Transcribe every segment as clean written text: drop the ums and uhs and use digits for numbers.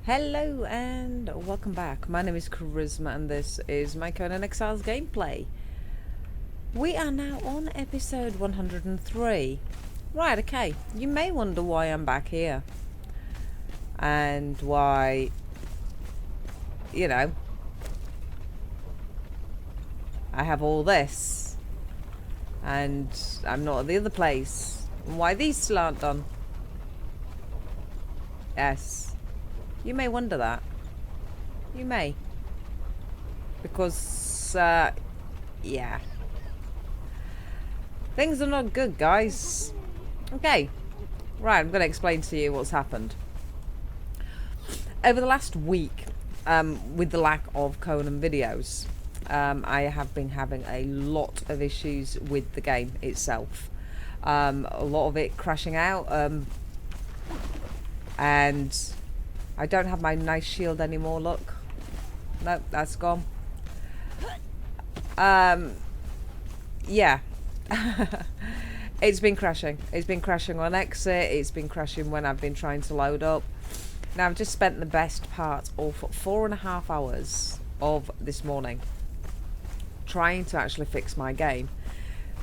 Hello and welcome back. My name is Charisma and this is my Conan Exiles gameplay. We are now on episode 103. Right, okay. You may wonder why I'm back here. And why, you know, I have all this. And I'm not at the other place. And why these still aren't done. Yes. You may wonder that. You may. Because, yeah. Things are not good, guys. Okay. Right, I'm going to explain to you what's happened. Over the last week, with the lack of Conan videos, I have been having a lot of issues with the game itself. A lot of it crashing out, and I don't have my nice shield anymore, look. Nope, that's gone. Yeah. It's been crashing. It's been crashing on exit. It's been crashing when I've been trying to load up. Now, I've just spent the best part of 4.5 hours of this morning trying to actually fix my game.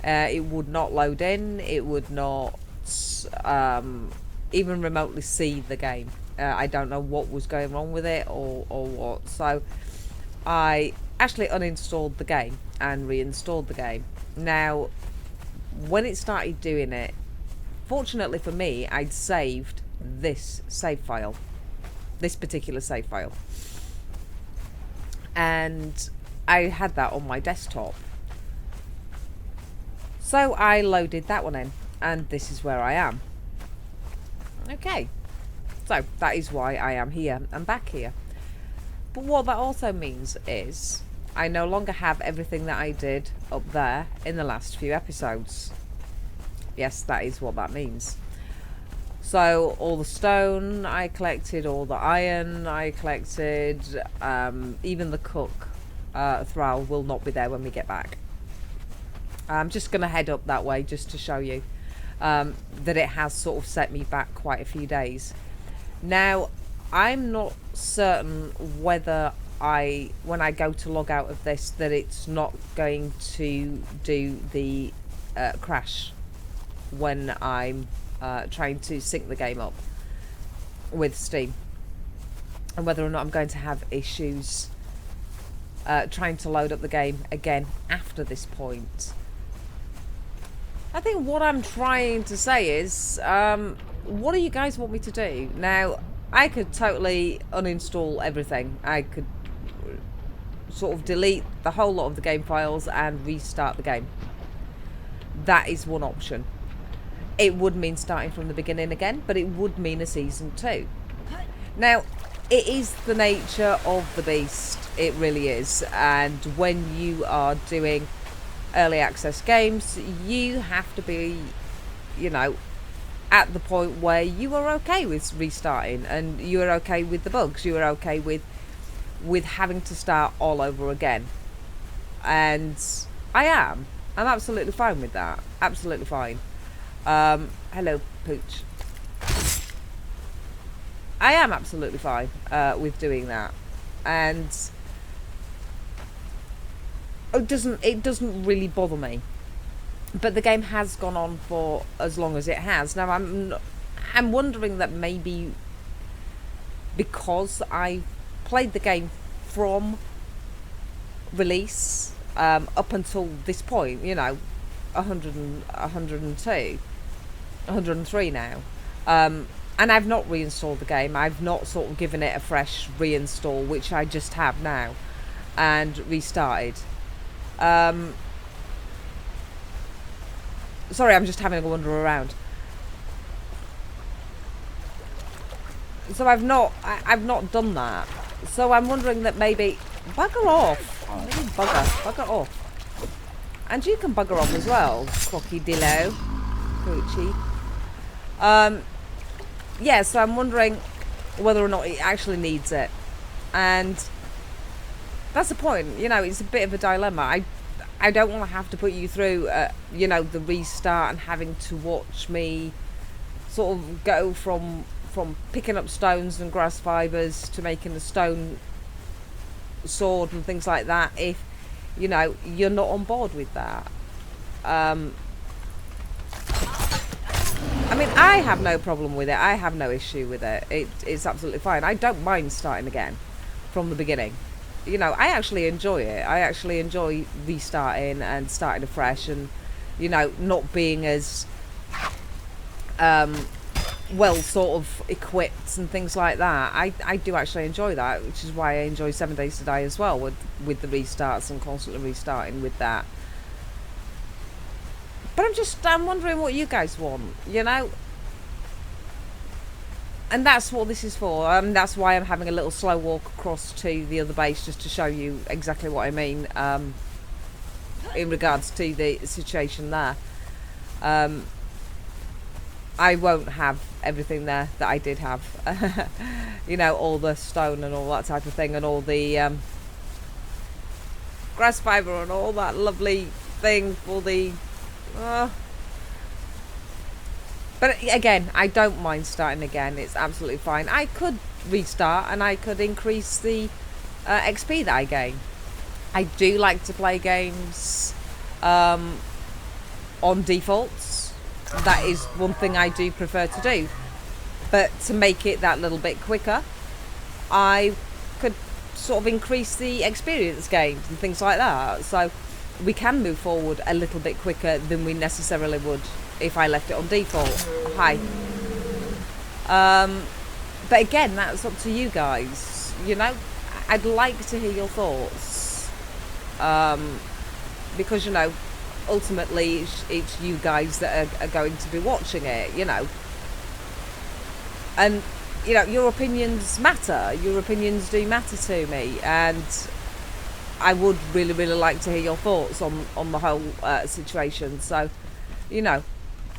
It would not load in. It would not even remotely see the game. I don't know what was going wrong with it or what. So I actually uninstalled the game and reinstalled the game. Now, when it started doing it, fortunately for me, I'd saved this save file. This particular save file. And I had that on my desktop. So I loaded that one in. And this is where I am. Okay. So that is why I am here and back here. But what that also means is I no longer have everything that I did up there in the last few episodes. Yes, that is what that means. So all the stone I collected, all the iron I collected, even the cook thrall will not be there when we get back. I'm just going to head up that way just to show you that it has sort of set me back quite a few days. Now, I'm not certain whether when I go to log out of this, that it's not going to do the crash when I'm trying to sync the game up with Steam, and whether or not I'm going to have issues trying to load up the game again after this point. I think what I'm trying to say is, what do you guys want me to do? Now, I could totally uninstall everything. I could sort of delete the whole lot of the game files and restart the game. That is one option. It would mean starting from the beginning again, but it would mean a season 2. Now, it is the nature of the beast. It really is. And when you are doing early access games, you have to be, you know, at the point where you are okay with restarting and you are okay with the bugs. You are okay with having to start all over again. And I'm absolutely fine with that. Absolutely fine. Hello, Pooch. I am absolutely fine with doing that. And it doesn't really bother me. But the game has gone on for as long as it has. Now, I'm wondering that maybe because I played the game from release up until this point, you know, 102, 103 now, and I've not reinstalled the game. I've not sort of given it a fresh reinstall, which I just have now, and restarted. Sorry, I'm just having a wander around. So I've not done that. So I'm wondering that maybe bugger off. Oh, maybe bugger off. And you can bugger off as well, Clocky Dillo, Poochie. Yeah. So I'm wondering whether or not it actually needs it, and that's the point. You know, it's a bit of a dilemma. I don't want to have to put you through, you know, the restart and having to watch me sort of go from from picking up stones and grass fibres to making a stone sword and things like that, if you know you're not on board with that. I mean, I have no problem with it. I have no issue with it. It's absolutely fine. I don't mind starting again from the beginning. You know, I actually enjoy it. I actually enjoy restarting and starting afresh, and you know, not being as well sort of equipped and things like that. I do actually enjoy that, which is why I enjoy 7 Days to Die as well, with the restarts and constantly restarting with that. But I'm wondering what you guys want, you know? And that's what this is for. That's why I'm having a little slow walk across to the other base, just to show you exactly what I mean in regards to the situation there. I won't have everything there that I did have. You know, all the stone and all that type of thing, and all the grass fibre and all that lovely thing for the... But again, I don't mind starting again. It's absolutely fine. I could restart and I could increase the XP that I gain. I do like to play games on defaults. That is one thing I do prefer to do. But to make it that little bit quicker, I could sort of increase the experience gained and things like that. So we can move forward a little bit quicker than we necessarily would if I left it on default. Hi. But again, that's up to you guys. You know, I'd like to hear your thoughts. Because, you know, ultimately it's you guys that are going to be watching it, you know. And, you know, your opinions matter. Your opinions do matter to me. And I would really, really like to hear your thoughts on the whole situation. So, you know,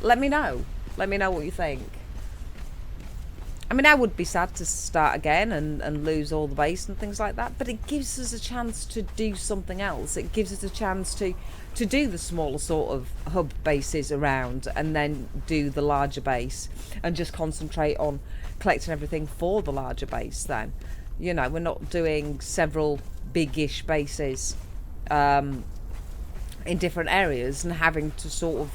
let me know. Let me know what you think. I mean, I would be sad to start again and lose all the base and things like that, but it gives us a chance to do something else. It gives us a chance to do the smaller sort of hub bases around, and then do the larger base and just concentrate on collecting everything for the larger base then. You know, we're not doing several big-ish bases in different areas and having to sort of,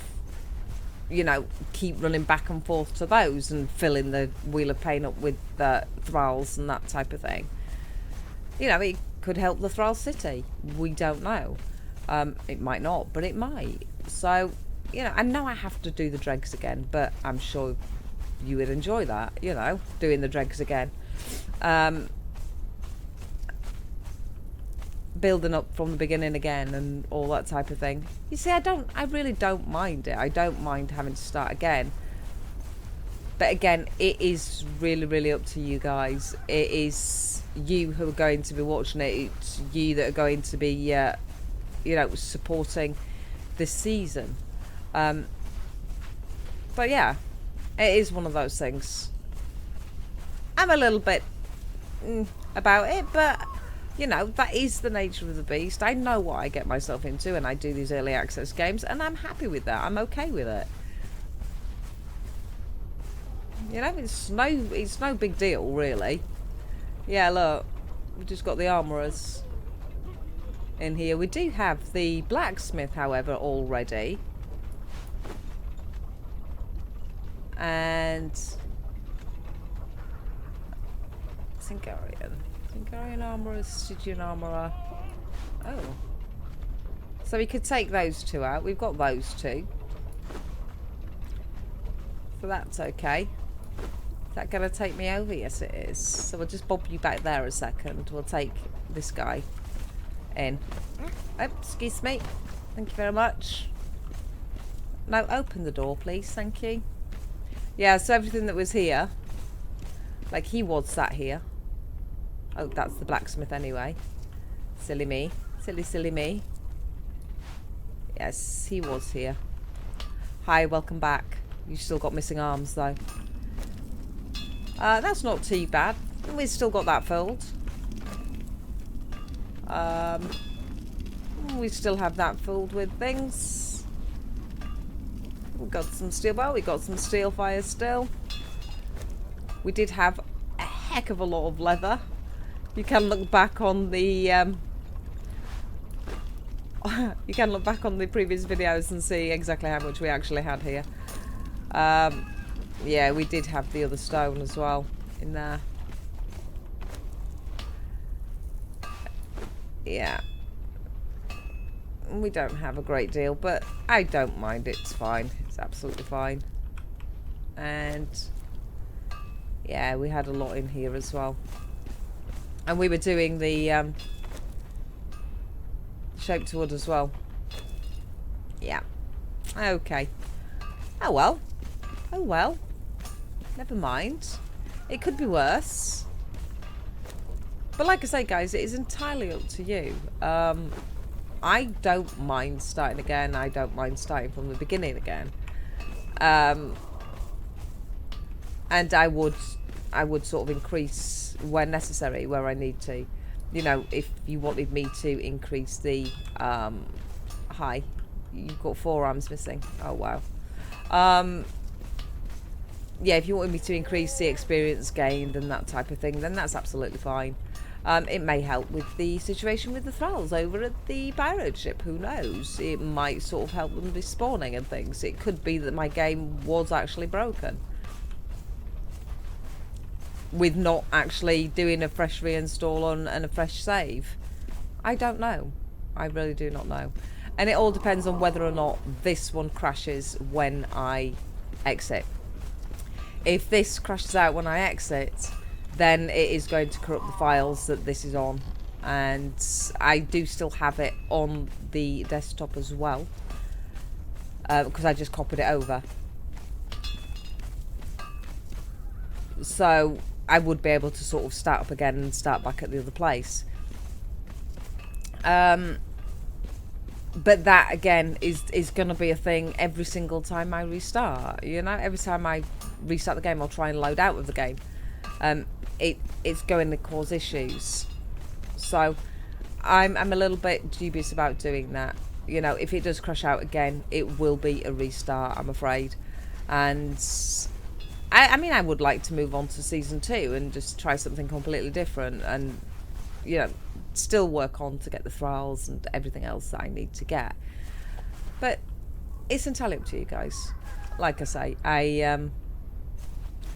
you know, keep running back and forth to those and filling the Wheel of Pain up with thralls and that type of thing. You know, it could help the Thrall City. We don't know. It might not, but it might. So, you know, I know I have to do the dregs again, but I'm sure you would enjoy that, you know, doing the dregs again. Building up from the beginning again and all that type of thing. You see, I really don't mind it. I don't mind having to start again. But again, it is really, really up to you guys. It is you who are going to be watching it. It's you that are going to be, you know, supporting this season. But yeah, it is one of those things. I'm a little bit about it, but you know, that is the nature of the beast. I know what I get myself into, and I do these early access games, and I'm happy with that. I'm okay with it. You know, it's no big deal, really. Yeah, look, we've just got the armourers in here. We do have the blacksmith, however, already. And Hungarian armourer, Stygian armourer. Oh. So we could take those two out. We've got those two. So that's okay. Is that going to take me over? Yes, it is. So we'll just bob you back there a second. We'll take this guy in. Oh, excuse me. Thank you very much. No, open the door, please. Thank you. Yeah, so everything that was here, like he was sat here. Oh, that's the blacksmith anyway. Silly me. Silly, silly me. Yes, he was here. Hi, welcome back. You've still got missing arms, though. That's not too bad. We've still got that filled. We still have that filled with things. We've got some steel bar. We've got some steel fire still. We did have a heck of a lot of leather. You can look back on the you can look back on the previous videos and see exactly how much we actually had here. Yeah, we did have the other stone as well in there. Yeah. We don't have a great deal, but I don't mind. It's fine. It's absolutely fine. And yeah, we had a lot in here as well. And we were doing the shaped wood as well. Yeah. Okay. Oh well. Oh well. Never mind. It could be worse. But like I say, guys, it is entirely up to you. I don't mind starting again. I don't mind starting from the beginning again. And I would sort of increase when necessary, where I need to. You know, if you wanted me to increase the hi, you've got 4 arms missing. Oh wow. Yeah, if you wanted me to increase the experience gained and that type of thing, then that's absolutely fine. It may help with the situation with the thralls over at the pirate ship. Who knows? It might sort of help them respawning and things. It could be that my game was actually broken, with not actually doing a fresh reinstall and a fresh save. I don't know. I really do not know. And it all depends on whether or not this one crashes when I exit. If this crashes out when I exit, then it is going to corrupt the files that this is on. And I do still have it on the desktop as well, because I just copied it over. So I would be able to sort of start up again and start back at the other place. But that again is going to be a thing every single time I restart. You know, every time I restart the game, I'll try and load out of the game. It's going to cause issues. So I'm a little bit dubious about doing that. You know, if it does crash out again, it will be a restart, I'm afraid. And I mean, I would like to move on to season 2 and just try something completely different, and you know, still work on to get the thralls and everything else that I need to get. But it's entirely up to you guys. Like I say,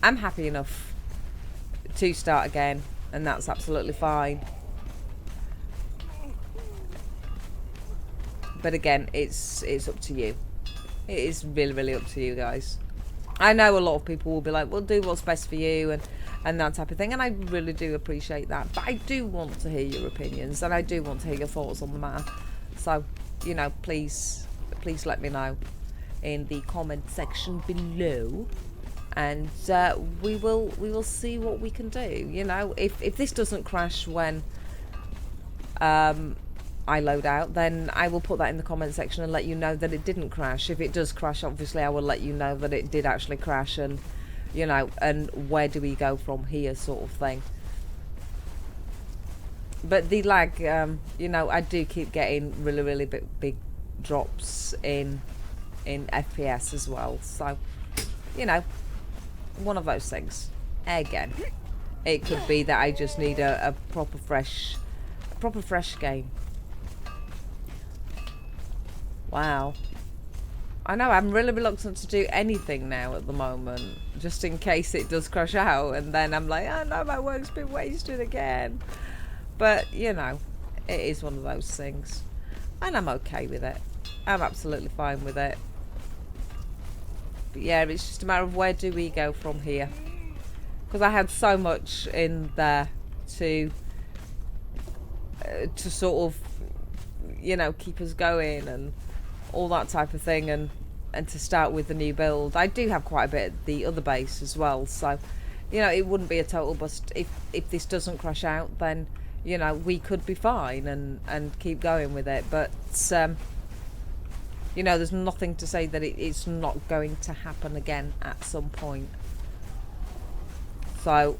I'm happy enough to start again, and that's absolutely fine. But again, it's up to you. It is really, really up to you guys. I know a lot of people will be like, well, do what's best for you and that type of thing, and I really do appreciate that. But I do want to hear your opinions, and I do want to hear your thoughts on the matter. So, you know, please let me know in the comment section below, and we will see what we can do. You know, if this doesn't crash when I load out, then I will put that in the comment section and let you know that it didn't crash. If it does crash, obviously I will let you know that it did actually crash, and you know, and where do we go from here, sort of thing. But the lag, you know, I do keep getting really, really big drops in FPS as well. So, you know, one of those things. Again, it could be that I just need a proper fresh game. Wow. I know, I'm really reluctant to do anything now at the moment, just in case it does crash out, and then I'm like, oh no, my work's been wasted again. But, you know, it is one of those things. And I'm okay with it. I'm absolutely fine with it. But yeah, it's just a matter of where do we go from here. Because I had so much in there to sort of, you know, keep us going and all that type of thing, and to start with the new build. I do have quite a bit at the other base as well, so you know, it wouldn't be a total bust if this doesn't crash out. Then you know, we could be fine and keep going with it. But you know, there's nothing to say that it's not going to happen again at some point. So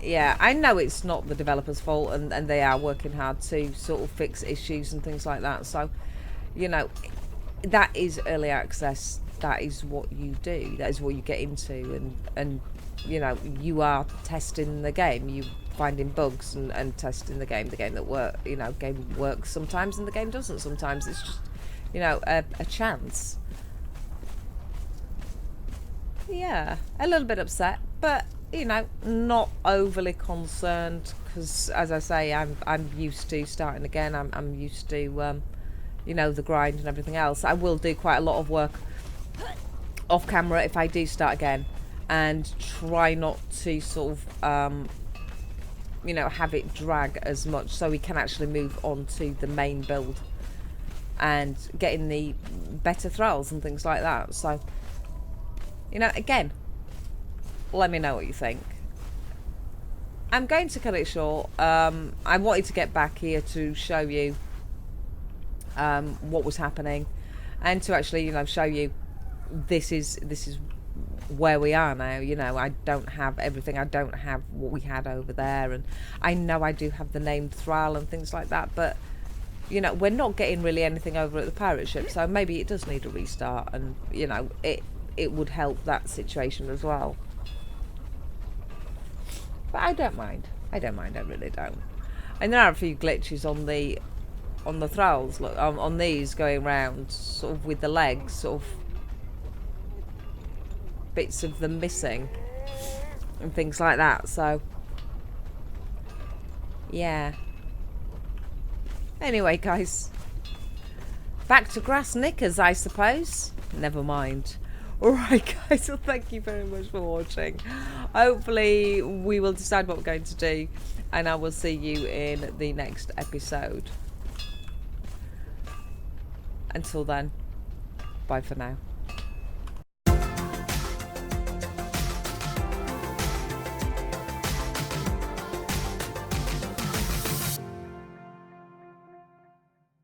yeah, I know it's not the developers' fault, and they are working hard to sort of fix issues and things like that. So you know, that is early access. That is what you do. That is what you get into, and you know, you are testing the game. You finding bugs and testing the game that work. You know, game works sometimes and the game doesn't sometimes. It's just, you know, a chance. Yeah, a little bit upset, but you know, not overly concerned because, as I say, I'm used to starting again. I'm used to, you know, the grind and everything else. I will do quite a lot of work off camera if I do start again, and try not to sort of, you know, have it drag as much, so we can actually move on to the main build and getting the better thralls and things like that. So, you know, again, let me know what you think. I'm going to cut it short. I wanted to get back here to show you what was happening, and to actually, you know, show you this is where we are now. You know, I don't have everything. I don't have what we had over there, and I know I do have the named thrall and things like that, but you know, we're not getting really anything over at the pirate ship, so maybe it does need a restart, and you know, it would help that situation as well. But I don't mind. I don't mind. I really don't. And there are a few glitches on the thralls. Look, on these going round, sort of with the legs, sort of bits of them missing and things like that. So yeah. Anyway, guys, back to grass knickers, I suppose. Never mind. Alright, guys, well, thank you very much for watching. Hopefully we will decide what we're going to do, and I will see you in the next episode. Until then, bye for now.